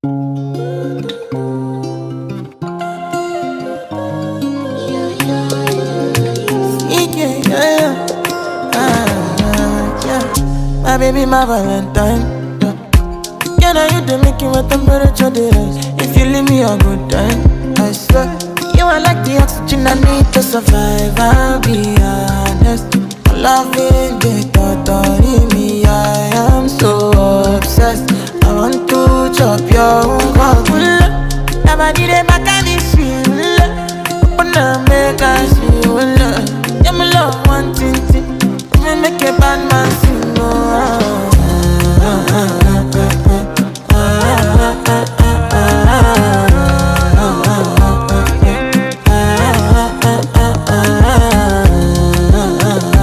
Yeah, yeah, yeah. Yeah. My baby, my Valentine. Yeah. Yeah, now you the making my temperature dey rise. If you leave me a good time, I swear. You are like the oxygen I need to survive. I'll be honest. My love ain't the thought me, yeah, yeah.